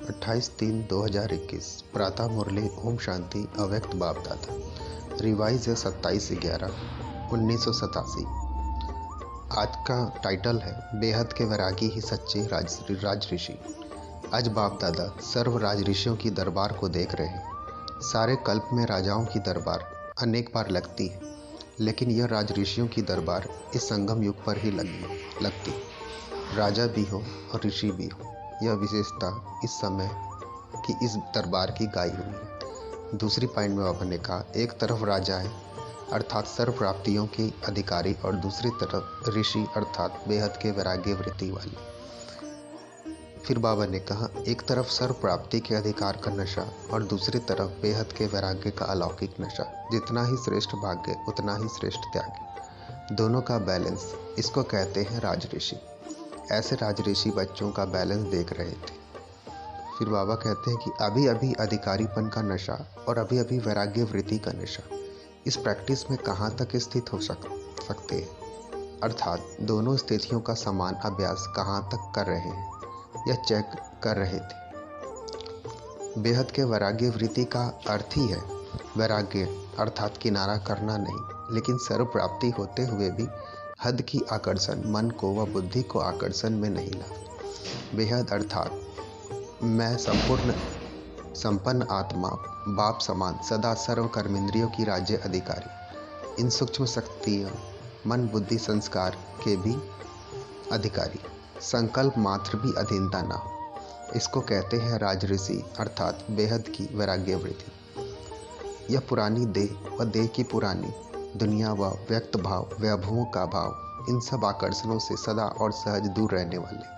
28/3/2021 प्रातः मुरली ओम शांति अव्यक्त बाप दादा रिवाइज है 27/11/1987। आज का टाइटल है बेहद के वैरागी ही सच्चे राज ऋषि। आज बाप दादा सर्व राज ऋषियों की दरबार को देख रहे हैं। सारे कल्प में राजाओं की दरबार अनेक बार लगती है, लेकिन यह राज ऋषियों की दरबार इस संगम युग पर ही लगती। राजा भी हो और ऋषि भी हो, यह विशेषता इस समय की इस दरबार की गाई हुई है। दूसरी पॉइंट में बाबा ने कहा, एक तरफ राजा है अर्थात सर्व प्राप्तियों के अधिकारी और दूसरी तरफ ऋषि अर्थात बेहद के वैराग्य वृत्ति वाले। फिर बाबा ने कहा, एक तरफ सर्व प्राप्ति के अधिकार का नशा और दूसरी तरफ बेहद के वैराग्य का अलौकिक नशा। जितना ही श्रेष्ठ भाग्य उतना ही श्रेष्ठ त्याग, दोनों का बैलेंस, इसको कहते हैं राज ऋषि। ऐसे राज ऋषि बच्चों का बैलेंस देख रहे थे। फिर बाबा कहते हैं कि अभी अभी अधिकारीपन का नशा और अभी अभी वैराग्य वृत्ति का नशा, इस प्रैक्टिस में कहाँ तक स्थित हो सकते हैं, अर्थात दोनों स्थितियों का समान अभ्यास कहाँ तक कर रहे हैं, यह चेक कर रहे थे। बेहद के वैराग्य वृत्ति का अर्थ ही है वैराग्य अर्थात किनारा करना नहीं, लेकिन सर्व प्राप्ति होते हुए भी हद की आकर्षण मन को व बुद्धि को आकर्षण में नहीं ला। बेहद अर्थात मैं संपन्न आत्मा बाप समान सदा सर्व कर्मेंद्रियों की राज्य अधिकारी, इन सूक्ष्म शक्तियाँ मन बुद्धि संस्कार के भी अधिकारी, संकल्प मात्र भी अधीनता ना हो, इसको कहते हैं राज ऋषि अर्थात बेहद की वैराग्य वृत्ति। यह पुरानी देह व देह की पुरानी दुनिया व व्यक्त भाव वैभवों का भाव, इन सब आकर्षणों से सदा और सहज दूर रहने वाले।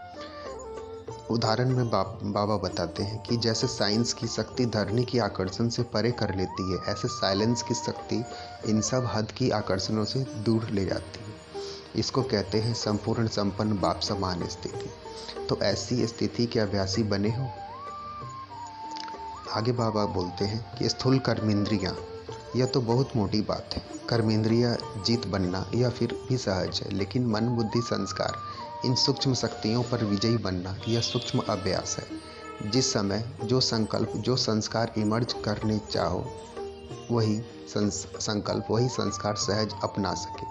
उदाहरण में बाबा बताते हैं कि जैसे साइंस की शक्ति धरनी की आकर्षण से परे कर लेती है, ऐसे साइलेंस की शक्ति इन सब हद की आकर्षणों से दूर ले जाती है। इसको कहते हैं संपूर्ण संपन्न बाप समान स्थिति। तो ऐसी स्थिति के अभ्यासी बने हो। आगे बाबा बोलते हैं कि स्थूल कर्मेंद्रियाँ, यह तो बहुत मोटी बात है। कर्मेंद्रिय जीत बनना यह फिर भी सहज है, लेकिन मन बुद्धि संस्कार इन सूक्ष्म शक्तियों पर विजयी बनना यह सूक्ष्म अभ्यास है। जिस समय जो संकल्प जो संस्कार इमर्ज करने चाहो, वही संकल्प वही संस्कार सहज अपना सके,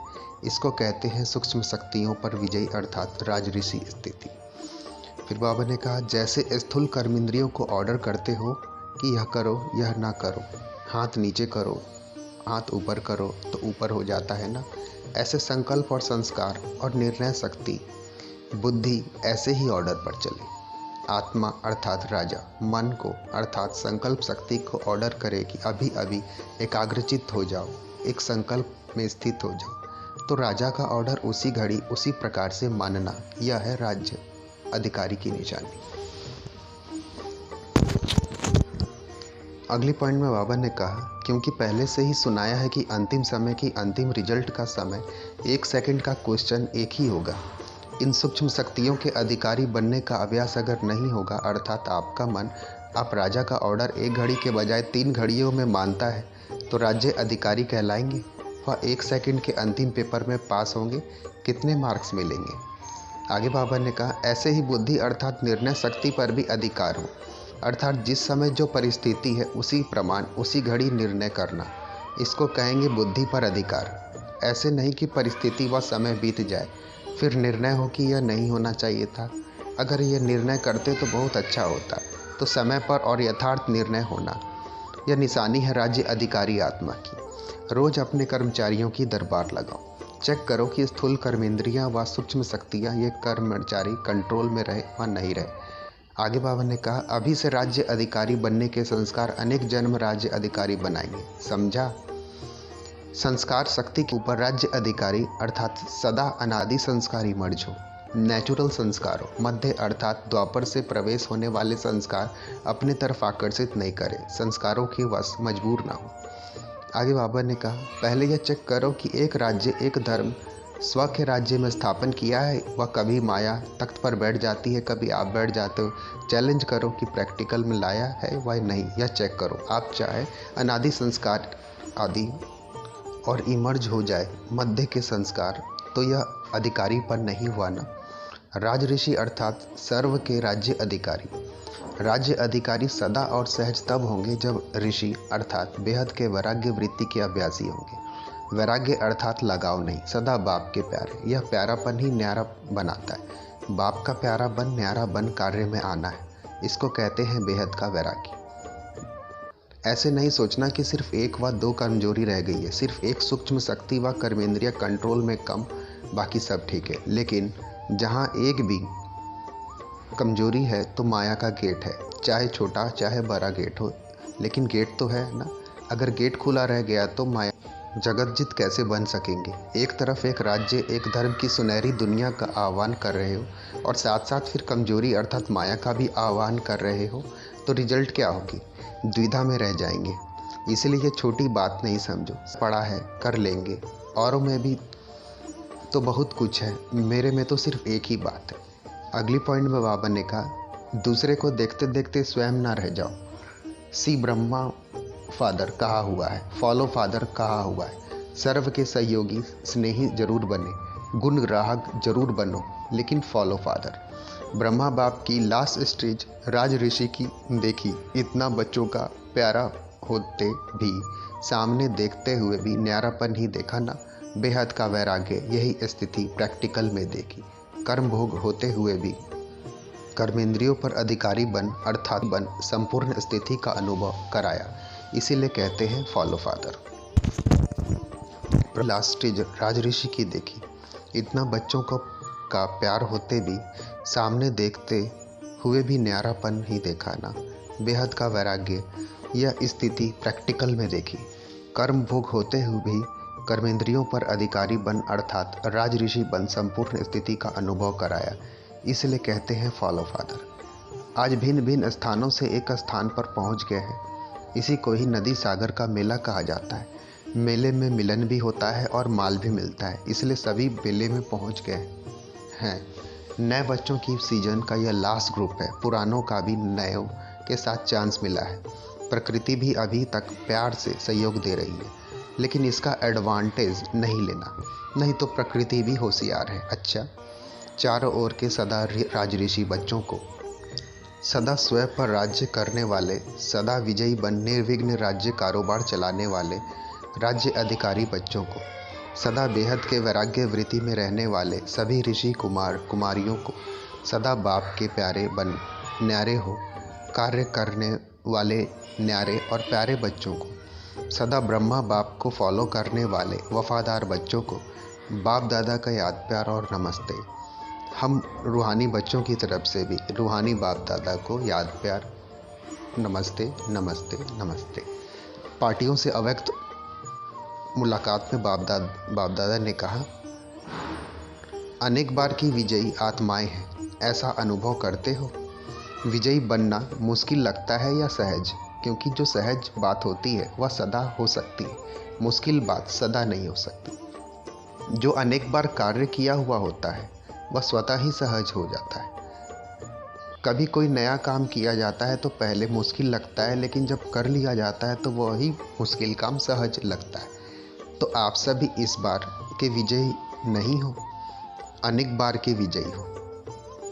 इसको कहते हैं सूक्ष्म शक्तियों पर विजयी अर्थात राज ऋषि स्थिति। फिर बाबा ने कहा, जैसे स्थूल कर्मेंद्रियों को ऑर्डर करते हो कि यह करो यह ना करो, हाथ नीचे करो हाथ ऊपर करो तो ऊपर हो जाता है ना, ऐसे संकल्प और संस्कार और निर्णय शक्ति बुद्धि ऐसे ही ऑर्डर पर चले। आत्मा अर्थात राजा मन को अर्थात संकल्प शक्ति को ऑर्डर करे कि अभी अभी एकाग्रचित्त हो जाओ, एक संकल्प में स्थित हो जाओ, तो राजा का ऑर्डर उसी घड़ी उसी प्रकार से मानना, यह है राज्य अधिकारी की निशानी। अगली पॉइंट में बाबा ने कहा, क्योंकि पहले से ही सुनाया है कि अंतिम समय की अंतिम रिजल्ट का समय 1 सेकंड का क्वेश्चन एक ही होगा। इन सूक्ष्म शक्तियों के अधिकारी बनने का अभ्यास अगर नहीं होगा, अर्थात आपका मन आप राजा का ऑर्डर 1 घड़ी के बजाय 3 घड़ियों में मानता है, तो राज्य अधिकारी कहलाएंगे। वह 1 सेकंड के अंतिम पेपर में पास होंगे, कितने मार्क्स मिलेंगे। आगे बाबा ने कहा, ऐसे ही बुद्धि अर्थात निर्णय शक्ति पर भी अधिकार हो, अर्थात जिस समय जो परिस्थिति है उसी प्रमाण उसी घड़ी निर्णय करना, इसको कहेंगे बुद्धि पर अधिकार। ऐसे नहीं कि परिस्थिति व समय बीत जाए फिर निर्णय हो कि यह नहीं होना चाहिए था। अगर यह निर्णय करते तो बहुत अच्छा होता। तो समय पर और यथार्थ निर्णय होना, यह निशानी है राज्य अधिकारी आत्मा की। रोज अपने कर्मचारियों की दरबार लगाओ, चेक करो कि स्थूल कर्मेंद्रियाँ व सूक्ष्म शक्तियाँ ये कर्मचारी कंट्रोल में रहे व नहीं रहे। आगे बाबा ने कहा, अभी से राज्य अधिकारी बनने के संस्कार अनेक जन्म राज्य अधिकारी बनाएंगे, समझा। संस्कार शक्ति के ऊपर राज्य अधिकारी अर्थात सदा अनादि संस्कारी मर्ज हो। नेचुरल संस्कारों मध्य अर्थात द्वापर से प्रवेश होने वाले संस्कार अपने तरफ आकर्षित नहीं करे, संस्कारों के वश मजबूर ना हो। आगे बाबा ने कहा, पहले यह चेक करो कि एक राज्य एक धर्म स्व के राज्य में स्थापन किया है, वह कभी माया तख्त पर बैठ जाती है, कभी आप बैठ जाते हो। चैलेंज करो कि प्रैक्टिकल में लाया है व नहीं, यह चेक करो। आप चाहे अनादि संस्कार आदि और इमर्ज हो जाए मध्य के संस्कार, तो यह अधिकारी पर नहीं हुआ ना। राजऋषि अर्थात सर्व के राज्य अधिकारी। राज्य अधिकारी सदा और सहज तब होंगे जब ऋषि अर्थात बेहद के वैराग्य वृत्ति के अभ्यासी होंगे। वैराग्य अर्थात लगाव नहीं, सदा बाप के प्यारे। यह प्यारापन ही न्यारा बनाता है। बाप का प्यारा बन, न्यारा बन कार्य में आना है, इसको कहते हैं बेहद का वैराग्य। ऐसे नहीं सोचना कि सिर्फ एक व दो कमजोरी रह गई है, सिर्फ एक सूक्ष्म शक्ति व कर्मेंद्रिय कंट्रोल में कम, बाकी सब ठीक है। लेकिन जहाँ एक भी कमजोरी है तो माया का गेट है, चाहे छोटा चाहे बड़ा गेट हो, लेकिन गेट तो है ना। अगर गेट खुला रह गया तो माया जगतजित कैसे बन सकेंगे। एक तरफ एक राज्य, एक धर्म की सुनहरी दुनिया का आह्वान कर रहे हो और साथ साथ फिर कमजोरी अर्थात माया का भी आह्वान कर रहे हो, तो रिजल्ट क्या होगी? द्विधा में रह जाएंगे। इसलिए ये छोटी बात नहीं समझो, पड़ा है कर लेंगे। औरों में भी तो बहुत कुछ है, मेरे में तो सिर्फ एक ही बात है। अगली पॉइंट में बाबा ने कहा, दूसरे को देखते देखते स्वयं ना रह जाओ। सी ब्रह्मा फादर कहा हुआ है, फॉलो फादर कहा हुआ है। सर्व के सहयोगी स्नेही जरूर बने, गुण ग्राहक जरूर बनो, लेकिन फॉलो फादर। ब्रह्मा बाप की लास्ट स्टेज राज ऋषि की देखी। इतना बच्चों का प्यारा होते भी, सामने देखते हुए भी न्यारापन ही देखा ना। बेहद का वैराग्य यही स्थिति प्रैक्टिकल में देखी। कर्म भोग होते हुए भी कर्मेंद्रियों पर अधिकारी बन अर्थात बन संपूर्ण स्थिति का अनुभव कराया। इसीलिए कहते हैं फॉलो फादर। लास्ट स्टेज राज ऋषि की देखी। इतना बच्चों को का प्यार होते भी, सामने देखते हुए भी न्यारापन ही देखा ना। बेहद का वैराग्य यह स्थिति प्रैक्टिकल में देखी। कर्म भोग होते हुए भी कर्मेंद्रियों पर अधिकारी बन अर्थात राज ऋषि बन संपूर्ण स्थिति का अनुभव कराया। इसलिए कहते हैं फॉलो फादर। आज भिन्न भिन्न स्थानों से एक स्थान पर पहुंच गए हैं। इसी को ही नदी सागर का मेला कहा जाता है। मेले में मिलन भी होता है और माल भी मिलता है, इसलिए सभी मेले में पहुंच गए हैं। नए बच्चों की सीजन का यह लास्ट ग्रुप है। पुरानों का भी नयों के साथ चांस मिला है। प्रकृति भी अभी तक प्यार से सहयोग दे रही है, लेकिन इसका एडवांटेज नहीं लेना, नहीं तो प्रकृति भी होशियार है। अच्छा, चारों ओर के सदा राज ऋषि बच्चों को, सदा स्वयं पर राज्य करने वाले, सदा विजयी बन निर्विघ्न राज्य कारोबार चलाने वाले राज्य अधिकारी बच्चों को, सदा बेहद के वैराग्य वृत्ति में रहने वाले सभी ऋषि कुमार कुमारियों को, सदा बाप के प्यारे बन न्यारे हो कार्य करने वाले न्यारे और प्यारे बच्चों को, सदा ब्रह्मा बाप को फॉलो करने वाले वफादार बच्चों को बाप दादा का याद प्यार और नमस्ते। हम रूहानी बच्चों की तरफ से भी रूहानी बाप दादा को याद प्यार नमस्ते नमस्ते नमस्ते। पार्टियों से अव्यक्त मुलाकात में बाप दादा ने कहा, अनेक बार की विजयी आत्माएं हैं, ऐसा अनुभव करते हो? विजयी बनना मुश्किल लगता है या सहज? क्योंकि जो सहज बात होती है वह सदा हो सकती है, मुश्किल बात सदा नहीं हो सकती। जो अनेक बार कार्य किया हुआ होता है वह स्वतः ही सहज हो जाता है। कभी कोई नया काम किया जाता है तो पहले मुश्किल लगता है, लेकिन जब कर लिया जाता है तो वही मुश्किल काम सहज लगता है। तो आप सभी इस बार के विजयी नहीं हो, अनेक बार के विजयी हो।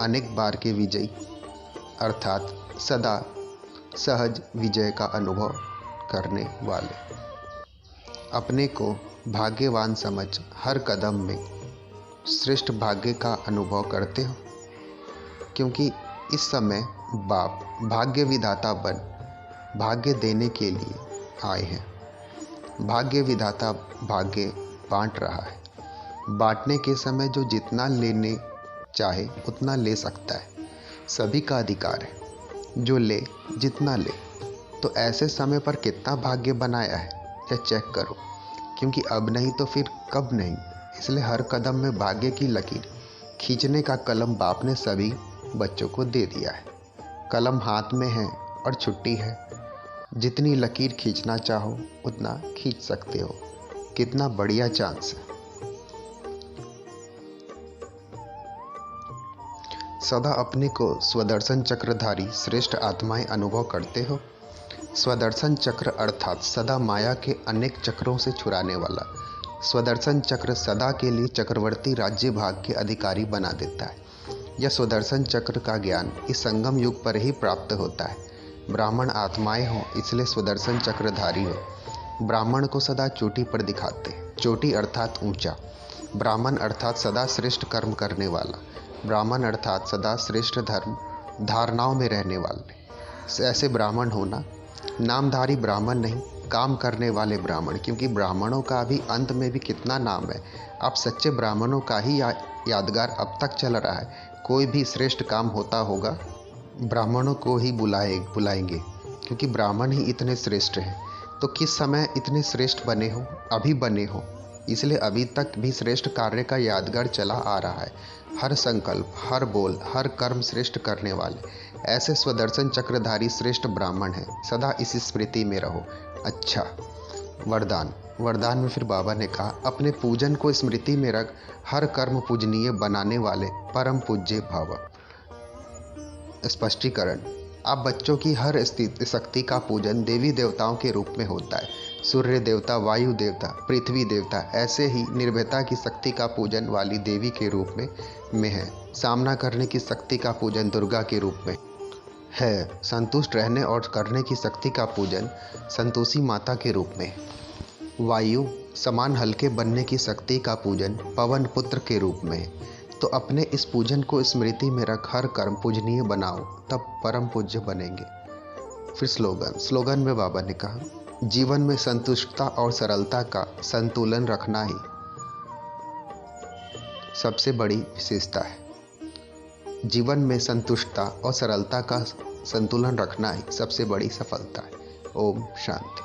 अनेक बार के विजयी अर्थात सदा सहज विजय का अनुभव करने वाले। अपने को भाग्यवान समझ हर कदम में श्रेष्ठ भाग्य का अनुभव करते हो, क्योंकि इस समय बाप भाग्य विधाता बन भाग्य देने के लिए आए हैं। भाग्य विधाता भाग्य बांट रहा है। बांटने के समय जो जितना लेने चाहे उतना ले सकता है, सभी का अधिकार है। जो ले जितना ले। तो ऐसे समय पर कितना भाग्य बनाया है या चेक करो, क्योंकि अब नहीं तो फिर कब नहीं। इसलिए हर कदम में भाग्य की लकीर खींचने का कलम बाप ने सभी बच्चों को दे दिया है। कलम हाथ में है और छुट्टी है। जितनी लकीर खींचना चाहो उतना खींच सकते हो। कितना बढ़िया चांस है। सदा अपने को स्वदर्शन चक्रधारी श्रेष्ठ आत्माएं अनुभव करते हो। स्वदर्शन चक्र अर्थात सदा माया के अनेक चक्रों से छुड़ाने वाला। स्वदर्शन चक्र सदा के लिए चक्रवर्ती राज्य भाग के अधिकारी बना देता है। यह सुदर्शन चक्र का ज्ञान इस संगम युग पर ही प्राप्त होता है। ब्राह्मण आत्माएं हों इसलिए सुदर्शन चक्रधारी हो। ब्राह्मण को सदा चोटी पर दिखाते, चोटी अर्थात ऊंचा। ब्राह्मण अर्थात सदा श्रेष्ठ कर्म करने वाला। ब्राह्मण अर्थात सदा श्रेष्ठ धर्म धारणाओं में रहने वाले। ऐसे ब्राह्मण होना, नामधारी ब्राह्मण नहीं, काम करने वाले ब्राह्मण, क्योंकि ब्राह्मणों का भी अंत में भी कितना नाम है। अब सच्चे ब्राह्मणों का ही यादगार अब तक चल रहा है। कोई भी श्रेष्ठ काम होता होगा ब्राह्मणों को ही बुलाएंगे, क्योंकि ब्राह्मण ही इतने श्रेष्ठ हैं। तो किस समय इतने श्रेष्ठ बने हो? अभी बने हो, इसलिए अभी तक भी श्रेष्ठ कार्य का यादगार चला आ रहा है। हर संकल्प, हर बोल, हर कर्म श्रेष्ठ करने वाले ऐसे स्वदर्शन चक्रधारी श्रेष्ठ ब्राह्मण हैं। सदा इसी स्मृति में रहो। अच्छा, वरदान में फिर बाबा ने कहा, अपने पूजन को स्मृति में रख, हर कर्म पूजनीय बनाने वाले परम पूज्य भव। स्पष्टीकरण, अब बच्चों की हर स्थिति शक्ति का पूजन देवी देवताओं के रूप में होता है। सूर्य देवता, वायु देवता, पृथ्वी देवता, ऐसे ही निर्भयता की शक्ति का पूजन वाली देवी के रूप में है। सामना करने की शक्ति का पूजन दुर्गा के रूप में है। संतुष्ट रहने और करने की शक्ति का पूजन संतोषी माता के रूप में। वायु समान हल्के बनने की शक्ति का पूजन पवन पुत्र के रूप में। तो अपने इस पूजन को स्मृति में रख, हर कर्म पूजनीय बनाओ, तब परम पूज्य बनेंगे। फिर स्लोगन में बाबा ने कहा, जीवन में संतुष्टता और सरलता का संतुलन रखना ही सबसे बड़ी विशेषता है। जीवन में संतुष्टता और सरलता का संतुलन रखना ही सबसे बड़ी सफलता है। ओम शांति।